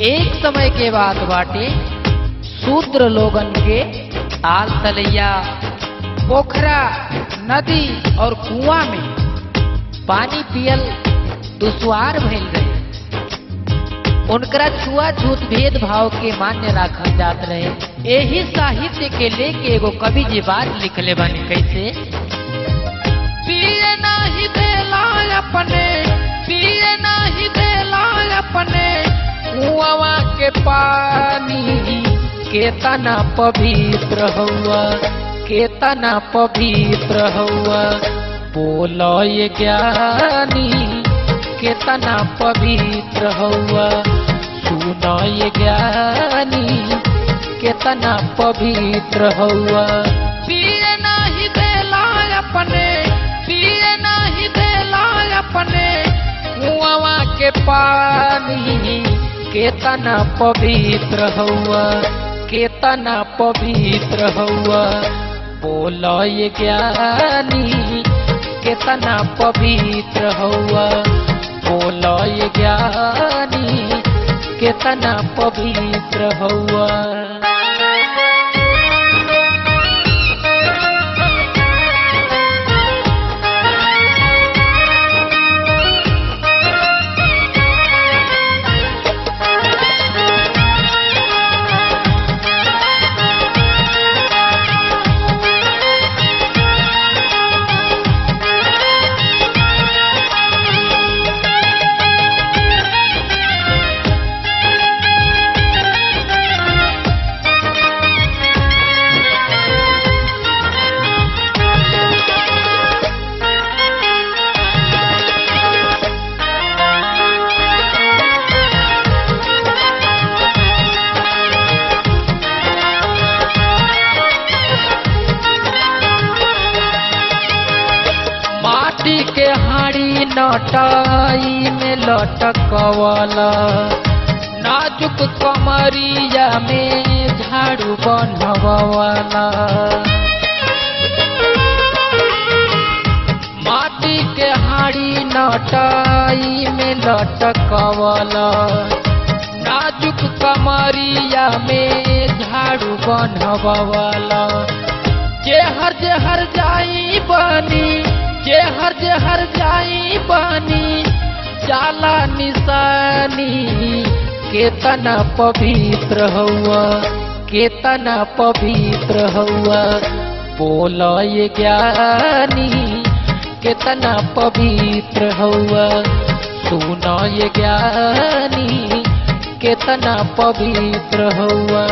एक समय के बात बाटे, शूद्र लोगन के ताल तलैया, पोखरा, नदी और कुआं में पानी पियल दुश्वार भइल रहे। उनकरा छुआछूत भेदभाव के मान्य राखल जात रहे। यही साहित्य के लेके एगो कवि जी बात लिखले बानी कैसे, पिए नाही देला अपने, पिए नाही देला अपने कुआं के पानी, केतना पवित्र हुआ, केतना पवित्र हुआ, बोलो ये ज्ञानी केतना पवित्र हुआ, सुनो ये ज्ञानी केतना पवित्र हुआ। पिए नाही देला अपने, पिए नाही देला अपने कुआं के पानी, केतना पवित्र हुआ, केतना पवित्र हुआ, बोलो ये ज्ञानी केतना पवित्र हुआ, बोलो ये ज्ञानी केतना पवित्र हुआ। के हाड़ी नटाई में लटकवाला, नाजुक कमरिया में झाड़ू बनवाला, माटी के हाड़ी नटाई में लटकवाला, नाजुक कमरिया में झाड़ू बनवाला, जेहर जाई बनी, जेहर जाई बनी जाला निशानी, केतना पवित्र हुआ, केतना पवित्र हुआ, बोलो ये ज्ञानी केतना पवित्र हुआ, सुनो ये ज्ञानी केतना पवित्र हुआ।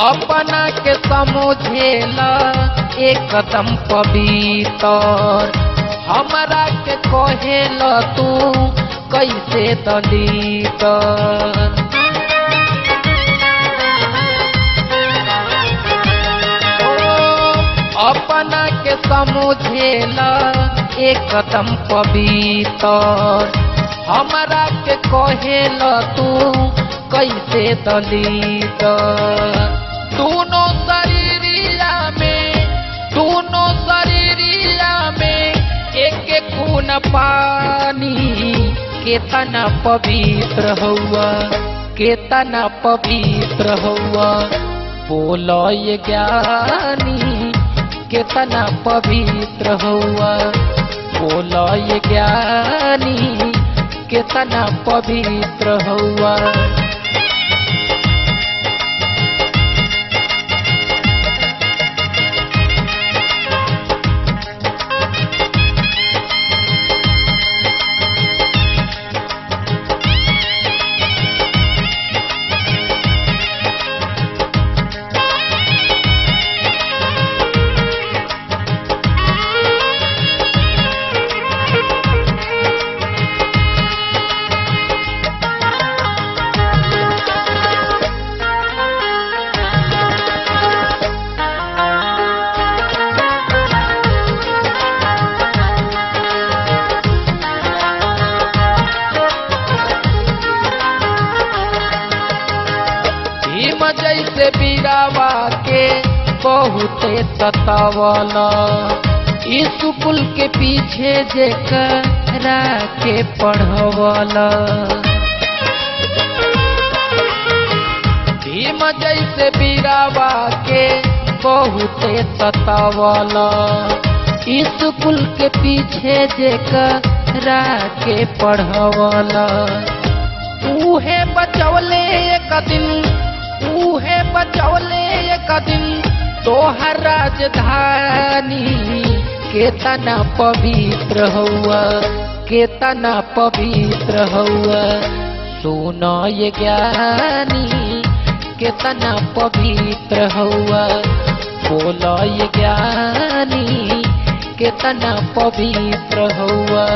अपना के समझेला एकदम पवित्र, हमरा के कहेला तू कैसे दलित। अपना के समझेला एकदम पवित्र, हमरा के कहेला तू कैसे दलित। दोनों शरीरिया में एक खून पानी, केतना पवित्र हुआ, केतना पवित्र हुआ, बोलो ये ज्ञानी केतना पवित्र हुआ, बोलो ये ज्ञानी केतना पवित्र हुआ। बहुते सतावला। स्कूल के पीछे जेकरा के पढ़वला। भीम जैसे वीरावा के बहुते सतावला। स्कूल के पीछे जेकरा के पढ़वला। उहे बचवले एक दिन, उहे बचवले एक दिन तोहर राजधानी। केतना पवित्र हुआ, केतना पवित्र हुआ सुनो ये ज्ञानी। केतना पवित्र हुआ बोलो ये ज्ञानी। केतना पवित्र हुआ।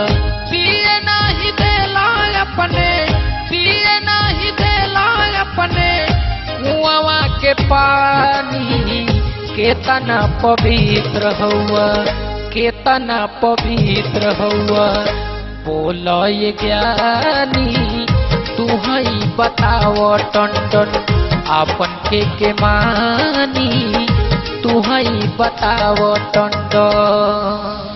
पिए नहीं देला अपने, पिए नहीं देला अपने कुआं के पानी। केतना पवित्र हुआ, केतना पवित्र हुआ बोलो ये ज्ञानी। तू ही बताओ टंडन आपन के मानी। तू ही बताओ टंडन।